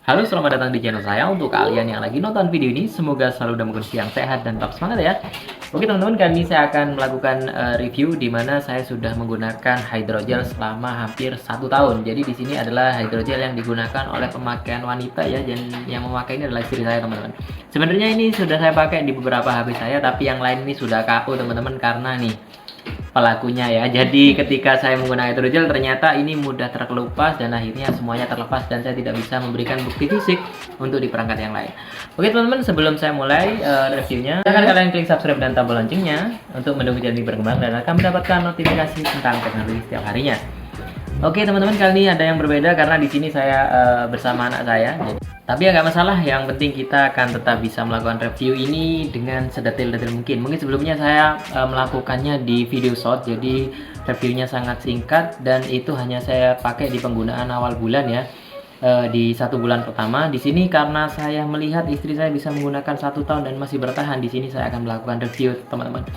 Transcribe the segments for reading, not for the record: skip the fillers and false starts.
Halo, selamat datang di channel saya. Untuk kalian yang lagi nonton video ini, semoga selalu dalam kondisi yang sehat dan tetap semangat ya. Oke teman-teman, kali ini saya akan melakukan review di mana saya sudah menggunakan hydrogel selama hampir 1 tahun. Jadi di sini adalah hydrogel yang digunakan oleh pemakaian wanita ya, dan yang memakai ini adalah istri saya teman-teman. Sebenarnya ini sudah saya pakai di beberapa HP saya, tapi yang lain ini sudah KO teman-teman karena nih pelakunya ya. Jadi ketika saya menggunakan hidrogel ternyata ini mudah terkelupas dan akhirnya semuanya terlepas dan saya tidak bisa memberikan bukti fisik untuk di perangkat yang lain. Oke teman-teman, sebelum saya mulai reviewnya, silahkan kalian klik subscribe dan tombol loncengnya untuk mendukung channel ini berkembang dan akan mendapatkan notifikasi tentang teknologi setiap harinya. Oke teman-teman, kali ini ada yang berbeda karena di sini saya bersama anak saya. Tapi ya nggak masalah, yang penting kita akan tetap bisa melakukan review ini dengan sedetail-detail mungkin. Mungkin sebelumnya saya melakukannya di video short, jadi reviewnya sangat singkat dan itu hanya saya pakai di penggunaan awal bulan ya. Di 1 bulan pertama di sini karena saya melihat istri saya bisa menggunakan 1 tahun dan masih bertahan, di sini saya akan melakukan review teman-teman.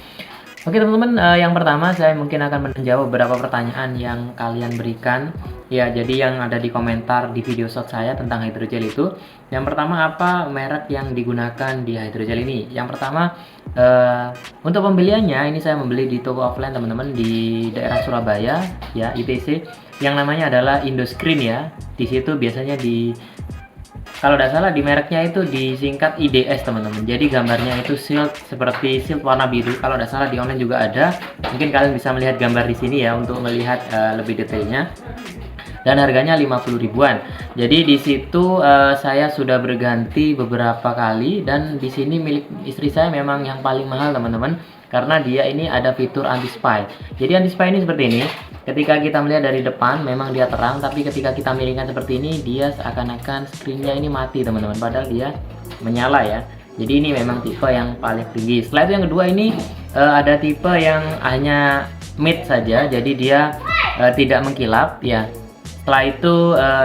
Oke teman-teman, yang pertama saya mungkin akan menjawab beberapa pertanyaan yang kalian berikan ya. Jadi yang ada di komentar di video short saya tentang hydrogel itu, yang pertama apa merek yang digunakan di hydrogel ini. Yang pertama, untuk pembeliannya ini saya membeli di toko offline teman-teman di daerah Surabaya ya, ITC, yang namanya adalah Indoscreen ya. Di situ biasanya kalau tidak salah di mereknya itu disingkat IDS teman-teman. Jadi gambarnya itu shield, seperti shield warna biru. Kalau tidak salah di online juga ada. Mungkin kalian bisa melihat gambar di sini ya untuk melihat lebih detailnya. Dan harganya 50 ribuan. Jadi di situ saya sudah berganti beberapa kali dan di sini milik istri saya memang yang paling mahal teman-teman, karena dia ini ada fitur anti spy. Jadi anti spy ini seperti ini. Ketika kita melihat dari depan memang dia terang, tapi ketika kita miringkan seperti ini dia seakan-akan screennya ini mati teman-teman, padahal dia menyala ya. Jadi ini memang tipe yang paling tinggi. Setelah itu yang kedua ini ada tipe yang hanya mid saja, jadi dia tidak mengkilap ya. Setelah itu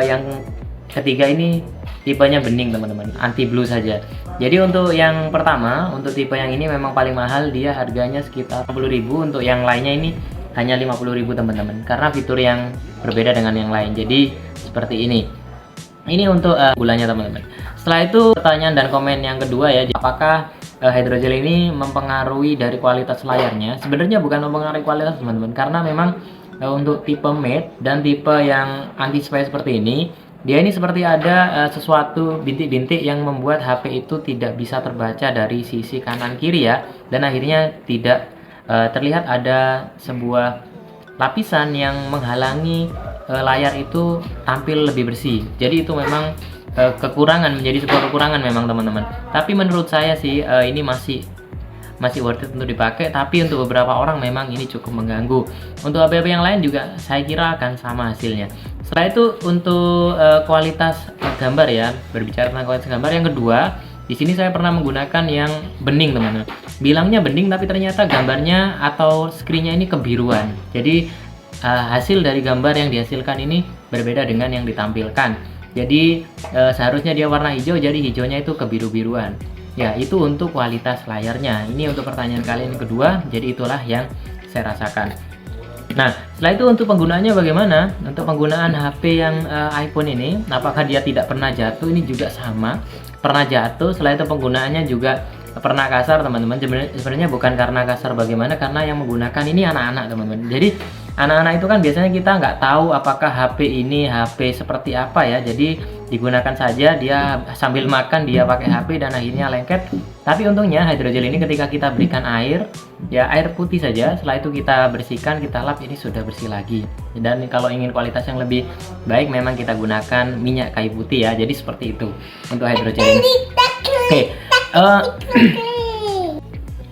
yang ketiga ini tipenya bening teman-teman, anti blue saja. Jadi untuk yang pertama, untuk tipe yang ini memang paling mahal, dia harganya sekitar 10.000. Untuk yang lainnya ini hanya 50.000 teman-teman, karena fitur yang berbeda dengan yang lain. Jadi seperti ini. Ini untuk bulannya teman-teman. Setelah itu pertanyaan dan komen yang kedua ya, apakah hydrogel ini mempengaruhi dari kualitas layarnya? Sebenarnya bukan mempengaruhi kualitas teman-teman, karena memang untuk tipe matte dan tipe yang anti spy seperti ini, dia ini seperti ada sesuatu bintik-bintik yang membuat HP itu tidak bisa terbaca dari sisi kanan kiri ya, dan akhirnya tidak terlihat ada sebuah lapisan yang menghalangi layar itu tampil lebih bersih. Jadi itu memang kekurangan, menjadi sebuah kekurangan memang teman-teman. Tapi menurut saya sih ini masih worth it untuk dipakai, tapi untuk beberapa orang memang ini cukup mengganggu. Untuk HP-HP yang lain juga saya kira akan sama hasilnya. Setelah itu untuk kualitas gambar ya, berbicara tentang kualitas gambar yang kedua, di sini saya pernah menggunakan yang bening teman-teman. Bilangnya bening tapi ternyata gambarnya atau screennya ini kebiruan. Jadi hasil dari gambar yang dihasilkan ini berbeda dengan yang ditampilkan. Jadi seharusnya dia warna hijau, jadi hijaunya itu kebiru-biruan. Ya, itu untuk kualitas layarnya. Ini untuk pertanyaan kalian yang kedua, jadi itulah yang saya rasakan. Nah, setelah itu untuk penggunaannya bagaimana? Untuk penggunaan HP yang iPhone ini, apakah dia tidak pernah jatuh? Ini juga sama, pernah jatuh. Setelah itu penggunaannya juga pernah kasar teman-teman. Sebenarnya bukan karena kasar bagaimana, karena yang menggunakan ini anak-anak teman-teman. Jadi anak-anak itu kan biasanya kita nggak tahu apakah HP ini HP seperti apa ya. Jadi digunakan saja, dia sambil makan dia pakai HP dan akhirnya lengket. Tapi untungnya hydrogel ini ketika kita berikan air ya, air putih saja, setelah itu kita bersihkan, kita lap, ini sudah bersih lagi. Dan kalau ingin kualitas yang lebih baik memang kita gunakan minyak kayu putih ya. Jadi seperti itu untuk hydrogel ini. Oke.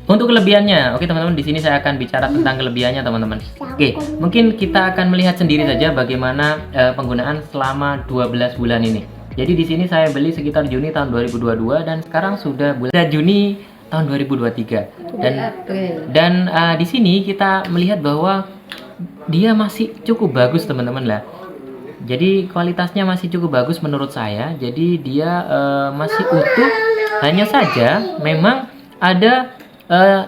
Untuk kelebihannya, oke teman-teman, di sini saya akan bicara tentang kelebihannya teman-teman. Oke, mungkin kita akan melihat sendiri saja bagaimana penggunaan selama 12 bulan ini. Jadi di sini saya beli sekitar Juni tahun 2022 dan sekarang sudah bulan Juni tahun 2023. Dan di sini kita melihat bahwa dia masih cukup bagus teman-teman lah. Jadi kualitasnya masih cukup bagus menurut saya. Jadi dia masih utuh. Hanya saja memang ada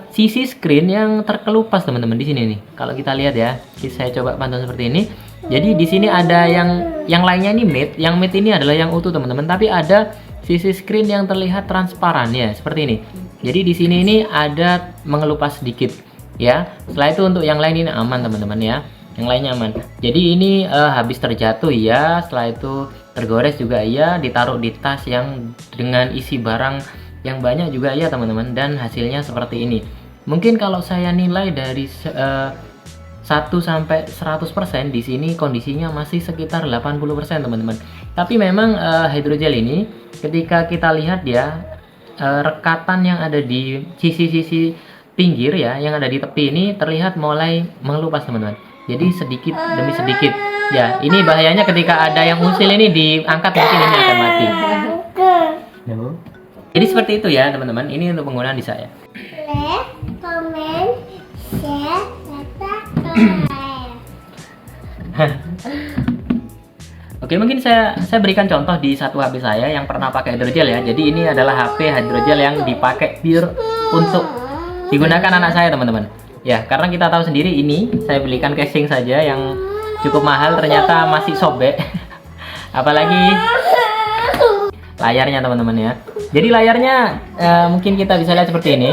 sisi screen yang terkelupas teman-teman di sini nih. Kalau kita lihat ya, saya coba pantau seperti ini. Jadi di sini ada yang lainnya ini matte. Yang matte ini adalah yang utuh teman-teman, tapi ada sisi screen yang terlihat transparan ya, seperti ini. Jadi di sini ini ada mengelupas sedikit ya. Setelah itu untuk yang lain ini aman teman-teman ya. Yang lainnya aman. Jadi ini habis terjatuh ya, setelah itu tergores juga ya, ditaruh di tas yang dengan isi barang yang banyak juga ya teman-teman, dan hasilnya seperti ini. Mungkin kalau saya nilai dari 1 sampai 100%, di sini kondisinya masih sekitar 80% teman-teman. Tapi memang hydrogel ini ketika kita lihat ya, rekatan yang ada di sisi-sisi pinggir ya, yang ada di tepi ini terlihat mulai mengelupas teman-teman. Jadi sedikit demi sedikit ya, ini bahayanya ketika ada yang usil ini diangkat, mungkin ini akan mati. Jadi seperti itu ya teman-teman, ini untuk penggunaan di saya. Like, comment, share, subscribe. Oke, mungkin saya berikan contoh di satu HP saya yang pernah pakai hydrogel ya. Jadi ini adalah HP hydrogel yang dipakai pure untuk digunakan anak saya teman-teman. Ya, karena kita tahu sendiri ini saya belikan casing saja yang cukup mahal, ternyata masih sobek. Apalagi layarnya teman-teman ya. Jadi layarnya mungkin kita bisa lihat seperti ini.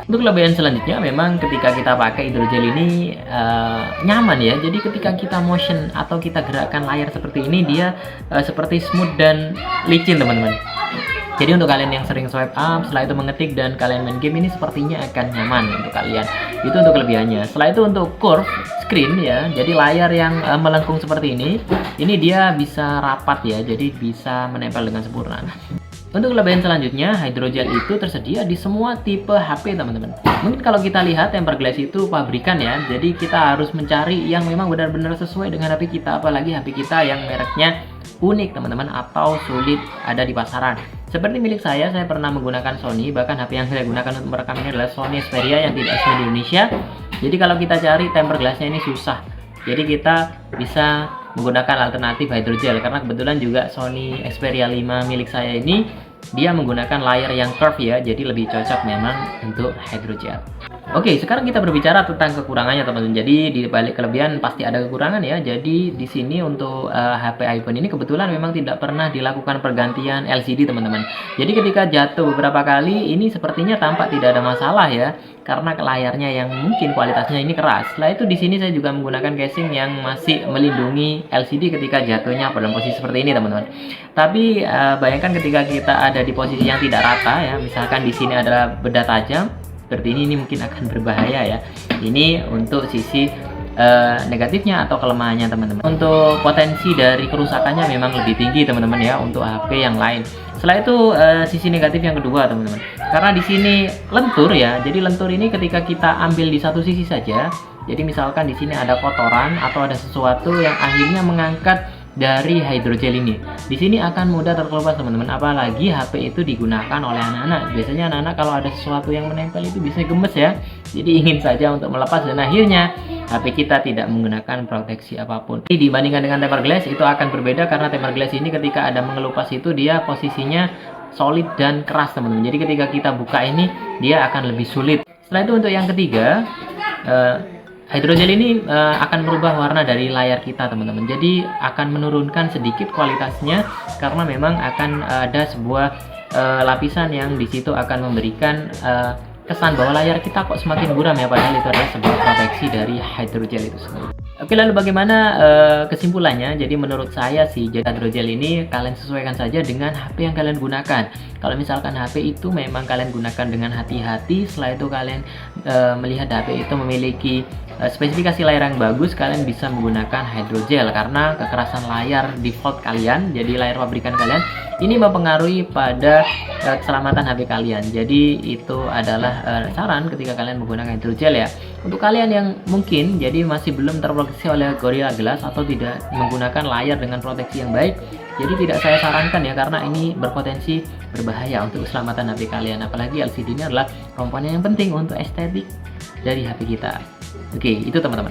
Untuk kelebihan selanjutnya memang ketika kita pakai hydrogel ini nyaman ya. Jadi ketika kita motion atau kita gerakkan layar seperti ini, dia seperti smooth dan licin teman-teman. Jadi untuk kalian yang sering swipe up, setelah itu mengetik dan kalian main game, ini sepertinya akan nyaman untuk kalian. Itu untuk kelebihannya. Setelah itu untuk curve screen ya, jadi layar yang melengkung seperti ini dia bisa rapat ya, jadi bisa menempel dengan sempurna. Untuk kelebihan selanjutnya, hydrogel itu tersedia di semua tipe HP teman-teman. Mungkin kalau kita lihat tempered glass itu pabrikan ya, jadi kita harus mencari yang memang benar-benar sesuai dengan HP kita, apalagi HP kita yang mereknya unik teman-teman atau sulit ada di pasaran. Seperti milik saya pernah menggunakan Sony, bahkan HP yang saya gunakan untuk merekam ini adalah Sony Xperia yang tidak asli di Indonesia. Jadi kalau kita cari tempered glassnya ini susah. Jadi kita bisa menggunakan alternatif hydrogel, karena kebetulan juga Sony Xperia 5 milik saya ini dia menggunakan layar yang curve ya, jadi lebih cocok memang untuk hydrogel. Oke, sekarang kita berbicara tentang kekurangannya teman-teman. Jadi di balik kelebihan pasti ada kekurangan ya. Jadi di sini untuk HP iPhone ini kebetulan memang tidak pernah dilakukan pergantian LCD teman-teman. Jadi ketika jatuh beberapa kali ini sepertinya tampak tidak ada masalah ya, karena layarnya yang mungkin kualitasnya ini keras. Setelah itu di sini saya juga menggunakan casing yang masih melindungi LCD ketika jatuhnya pada posisi seperti ini teman-teman. Tapi bayangkan ketika kita ada di posisi yang tidak rata ya, misalkan di sini adalah benda tajam seperti ini mungkin akan berbahaya ya. Ini untuk sisi negatifnya atau kelemahannya teman-teman. Untuk potensi dari kerusakannya memang lebih tinggi teman-teman ya untuk HP yang lain. Setelah itu sisi negatif yang kedua teman-teman, karena di sini lentur ya. Jadi lentur ini ketika kita ambil di satu sisi saja, jadi misalkan di sini ada kotoran atau ada sesuatu yang akhirnya mengangkat dari hydrogel ini, di sini akan mudah terkelupas teman-teman. Apalagi HP itu digunakan oleh anak-anak. Biasanya anak-anak kalau ada sesuatu yang menempel itu bisa gemes ya. Jadi ingin saja untuk melepas dan akhirnya HP kita tidak menggunakan proteksi apapun. Jadi dibandingkan dengan tempered glass itu akan berbeda, karena tempered glass ini ketika ada mengelupas itu dia posisinya solid dan keras teman-teman. Jadi ketika kita buka ini dia akan lebih sulit. Setelah itu untuk yang ketiga, hydrogel ini akan merubah warna dari layar kita teman-teman. Jadi akan menurunkan sedikit kualitasnya, karena memang akan ada sebuah lapisan yang di situ akan memberikan kesan bahwa layar kita kok semakin buram ya, padahal itu adalah sebuah proteksi dari hydrogel itu sendiri. Oke, lalu bagaimana kesimpulannya? Jadi menurut saya sih hydrogel ini kalian sesuaikan saja dengan HP yang kalian gunakan. Kalau misalkan HP itu memang kalian gunakan dengan hati-hati, setelah itu kalian melihat HP itu memiliki spesifikasi layar yang bagus, kalian bisa menggunakan hydrogel karena kekerasan layar default kalian, jadi layar pabrikan kalian ini mempengaruhi pada keselamatan HP kalian. Jadi itu adalah saran ketika kalian menggunakan hydrogel ya. Untuk kalian yang mungkin jadi masih belum terproteksi oleh Gorilla Glass atau tidak menggunakan layar dengan proteksi yang baik, jadi tidak saya sarankan ya, karena ini berpotensi berbahaya untuk keselamatan HP kalian. Apalagi LCD ini adalah komponen yang penting untuk estetik dari HP kita. Oke, itu teman-teman.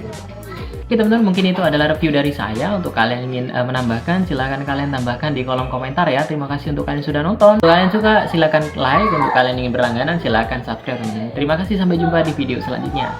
Oke teman-teman, mungkin itu adalah review dari saya. Untuk kalian yang ingin menambahkan, silahkan kalian tambahkan di kolom komentar ya. Terima kasih untuk kalian sudah nonton. Untuk kalian suka, silahkan like. Untuk kalian yang ingin berlangganan, silahkan subscribe teman-teman. Terima kasih, sampai jumpa di video selanjutnya.